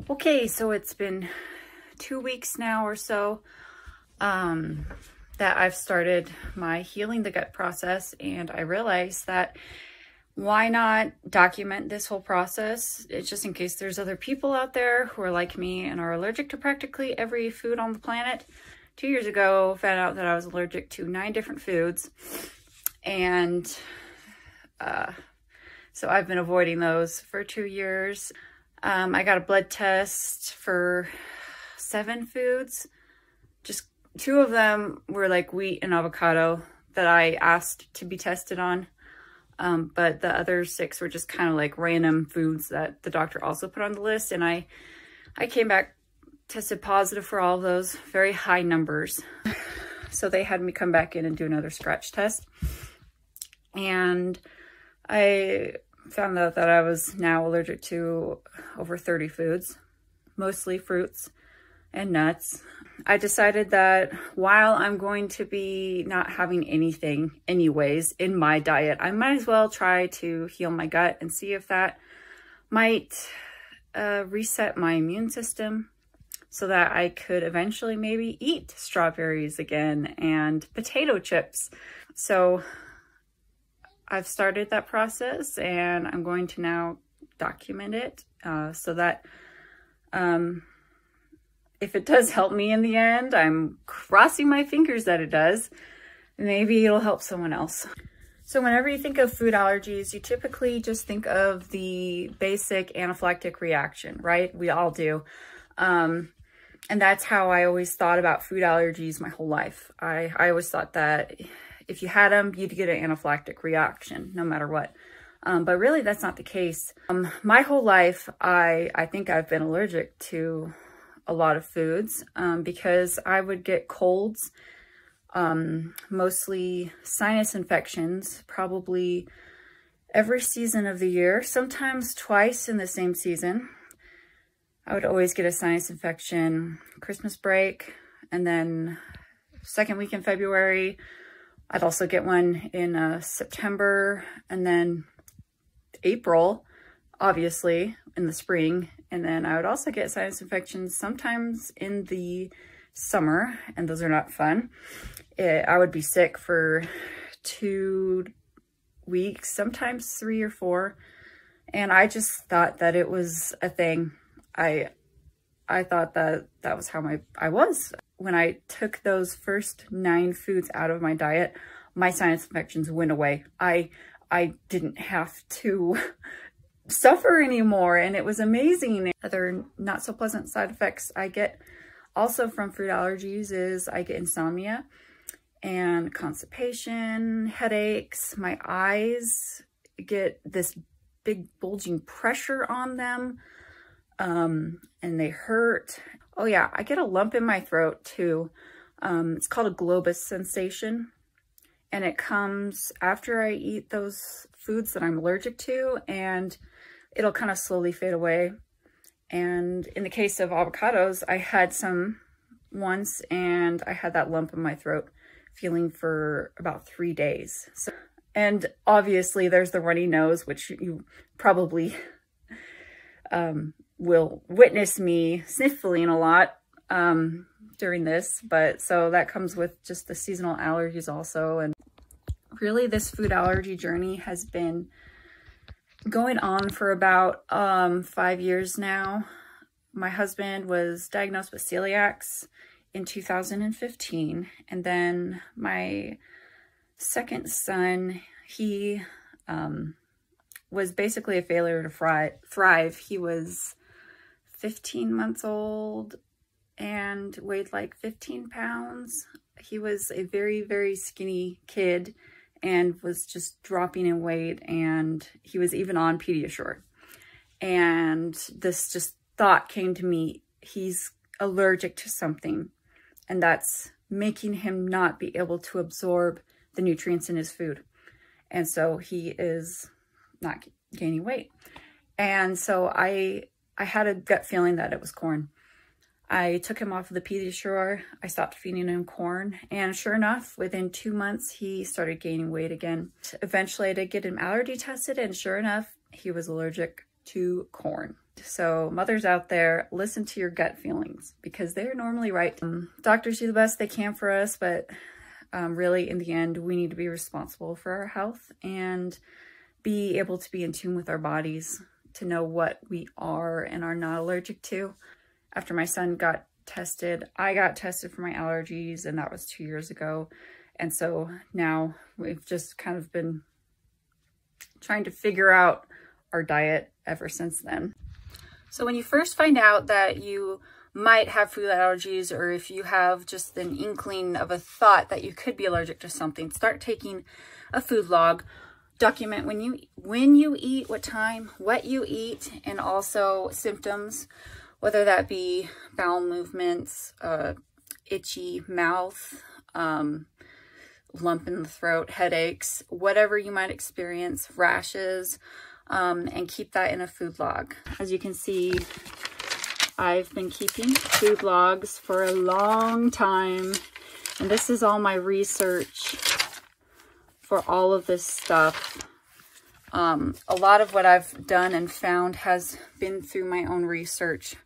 Okay, so it's been 2 weeks now or so that I've started my healing the gut process, and I realized that why not document this whole process? It's just in case there's other people out there who are like me and are allergic to practically every food on the planet. 2 years ago, found out that I was allergic to 9 different foods, and so I've been avoiding those for 2 years. I got a blood test for 7 foods. Just 2 of them were like wheat and avocado that I asked to be tested on. But the other 6 were just kind of like random foods that the doctor also put on the list. And I came back, tested positive for all of those, very high numbers. So they had me come back in and do another scratch test. And I found out that I was now allergic to over 30 foods, mostly fruits and nuts. I decided that while I'm going to be not having anything anyways in my diet, I might as well try to heal my gut and see if that might reset my immune system so that I could eventually maybe eat strawberries again and potato chips. So I've started that process, and I'm going to now document it so that if it does help me in the end, I'm crossing my fingers that it does, maybe it'll help someone else. So whenever you think of food allergies, you typically just think of the basic anaphylactic reaction, right? We all do. And that's how I always thought about food allergies my whole life. I always thought that if you had them, you'd get an anaphylactic reaction no matter what. But really, that's not the case. My whole life, I think I've been allergic to a lot of foods because I would get colds, mostly sinus infections, probably every season of the year, sometimes twice in the same season. I would always get a sinus infection Christmas break, and then second week in February. I'd also get one in September, and then April, obviously, in the spring. And then I would also get sinus infections sometimes in the summer, and those are not fun. I would be sick for 2 weeks, sometimes 3 or 4. And I just thought that it was a thing. I thought that that was how I was. When I took those first 9 foods out of my diet, my sinus infections went away. I didn't have to suffer anymore, and it was amazing. Other not so pleasant side effects I get also from food allergies is I get insomnia and constipation, headaches. My eyes get this big bulging pressure on them, and they hurt. Oh yeah, I get a lump in my throat too. It's called a globus sensation, and it comes after I eat those foods that I'm allergic to, and it'll kind of slowly fade away. And in the case of avocados, I had some once, and I had that lump in my throat feeling for about 3 days. So, and obviously there's the runny nose, which you probably will witness me sniffling a lot during this, but so that comes with just the seasonal allergies also. And really, this food allergy journey has been going on for about 5 years now. My husband was diagnosed with celiacs in 2015, and then my second son, he was basically a failure to thrive. He was 15 months old and weighed like 15 pounds. He was a very, very skinny kid and was just dropping in weight, and he was even on Pediasure. And this just thought came to me, he's allergic to something, and that's making him not be able to absorb the nutrients in his food. And so he is not gaining weight. And so I had a gut feeling that it was corn. I took him off of the Pediasure. I stopped feeding him corn, and sure enough, within 2 months, he started gaining weight again. Eventually, I did get him allergy tested, and sure enough, he was allergic to corn. So mothers out there, listen to your gut feelings because they're normally right. Doctors do the best they can for us, but really in the end, we need to be responsible for our health and be able to be in tune with our bodies to know what we are and are not allergic to. After my son got tested, I got tested for my allergies, and that was 2 years ago. And so now we've just kind of been trying to figure out our diet ever since then. So when you first find out that you might have food allergies, or if you have just an inkling of a thought that you could be allergic to something, start taking a food log. Document when you eat, what time, what you eat, and also symptoms, whether that be bowel movements, itchy mouth, lump in the throat, headaches, whatever you might experience, rashes, and keep that in a food log. As you can see, I've been keeping food logs for a long time, and this is all my research for all of this stuff. A lot of what I've done and found has been through my own research.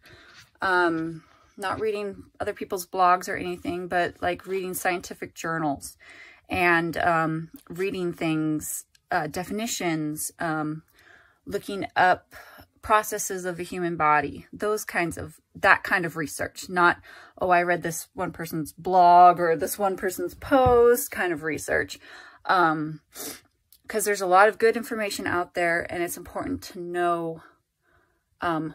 Not reading other people's blogs or anything, but like reading scientific journals and reading things, definitions, looking up processes of the human body, that kind of research. Not, oh, I read this one person's blog or this one person's post kind of research. Because there's a lot of good information out there, and it's important to know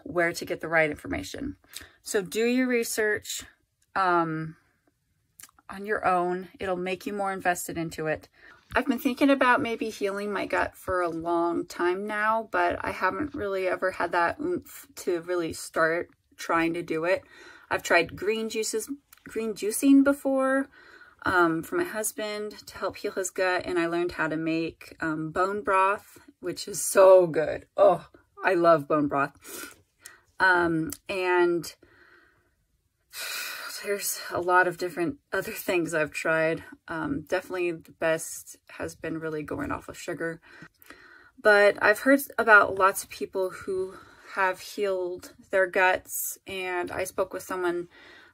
where to get the right information. So do your research on your own. It'll make you more invested into it. I've been thinking about maybe healing my gut for a long time now, but I haven't really ever had that oomph to really start trying to do it. I've tried green juicing before for my husband to help heal his gut, and I learned how to make bone broth, which is so good. Oh, I love bone broth. And there's a lot of different other things I've tried. Definitely the best has been really going off of sugar. But I've heard about lots of people who have healed their guts, and I spoke with someone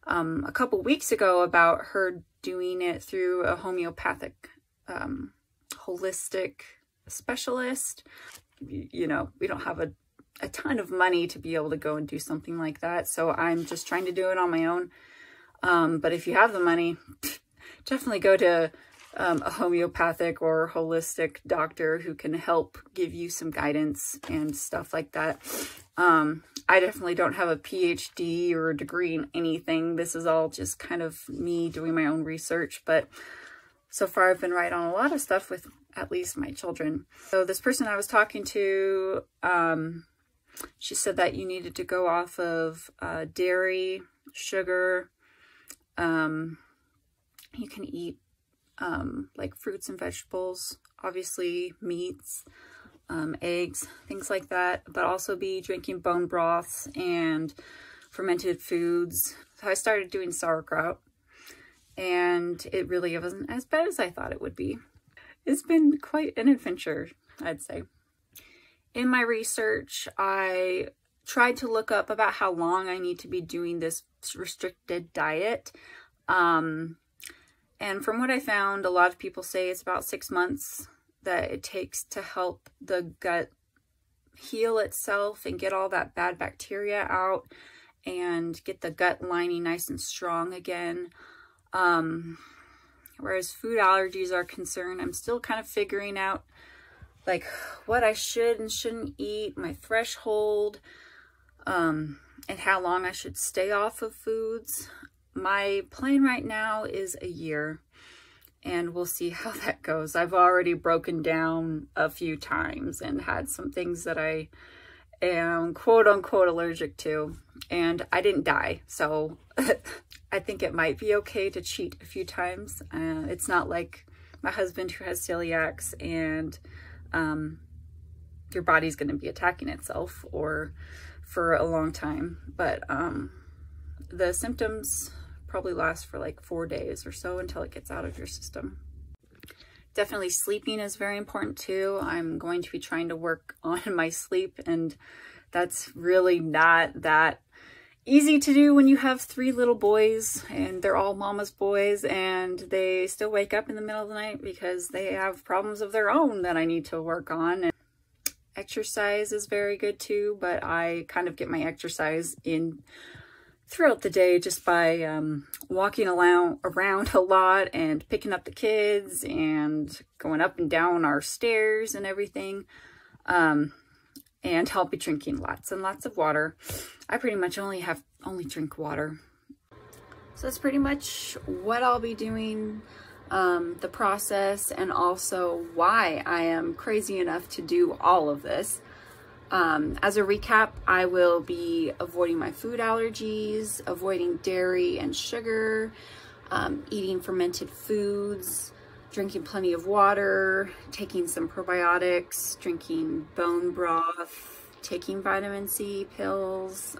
a couple weeks ago about her doing it through a homeopathic, holistic specialist. You know, we don't have a ton of money to be able to go and do something like that, so I'm just trying to do it on my own. But if you have the money, definitely go to a homeopathic or holistic doctor who can help give you some guidance and stuff like that. I definitely don't have a PhD or a degree in anything. This is all just kind of me doing my own research, but so far I've been right on a lot of stuff with at least my children. So this person I was talking to, she said that you needed to go off of dairy, sugar. You can eat like fruits and vegetables, obviously meats, eggs, things like that, but also be drinking bone broths and fermented foods. So I started doing sauerkraut, and it really wasn't as bad as I thought it would be. It's been quite an adventure, I'd say. In my research, I tried to look up about how long I need to be doing this restricted diet. And from what I found, a lot of people say it's about 6 months that it takes to help the gut heal itself and get all that bad bacteria out and get the gut lining nice and strong again. Whereas food allergies are concerned, I'm still kind of figuring out like what I should and shouldn't eat, my threshold, and how long I should stay off of foods. My plan right now is a year, and we'll see how that goes. I've already broken down a few times and had some things that I am quote unquote allergic to, and I didn't die. So I think it might be okay to cheat a few times. It's not like my husband who has celiacs and your body's going to be attacking itself or for a long time. But the symptoms probably last for like 4 days or so until it gets out of your system. Definitely sleeping is very important too. I'm going to be trying to work on my sleep and That's really not that easy to do when you have 3 little boys and they're all mama's boys and they still wake up in the middle of the night because they have problems of their own that I need to work on. And exercise is very good too, but I kind of get my exercise in throughout the day just by walking around a lot and picking up the kids and going up and down our stairs and everything. And I'll be drinking lots and lots of water. I pretty much only drink water. So that's pretty much what I'll be doing, the process, and also why I am crazy enough to do all of this. As a recap, I will be avoiding my food allergies, avoiding dairy and sugar, eating fermented foods, drinking plenty of water, taking some probiotics, drinking bone broth, taking vitamin C pills,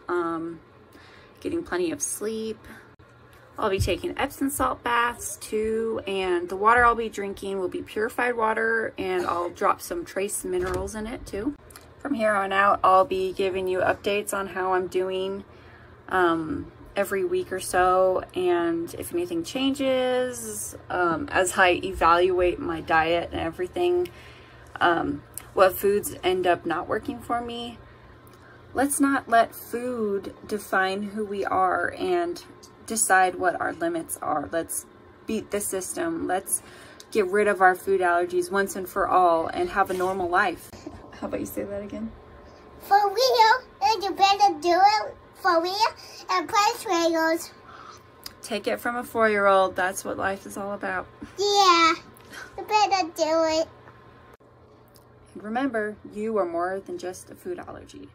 getting plenty of sleep. I'll be taking Epsom salt baths too, and the water I'll be drinking will be purified water, and I'll drop some trace minerals in it too. From here on out, I'll be giving you updates on how I'm doing every week or so, and if anything changes, as I evaluate my diet and everything, what foods end up not working for me. Let's not let food define who we are and decide what our limits are. Let's beat the system. Let's get rid of our food allergies once and for all and have a normal life. How about you say that again? For real, and you better do it for real and play Legos. Take it from a 4-year-old. That's what life is all about. Yeah, you better do it. And remember, you are more than just a food allergy.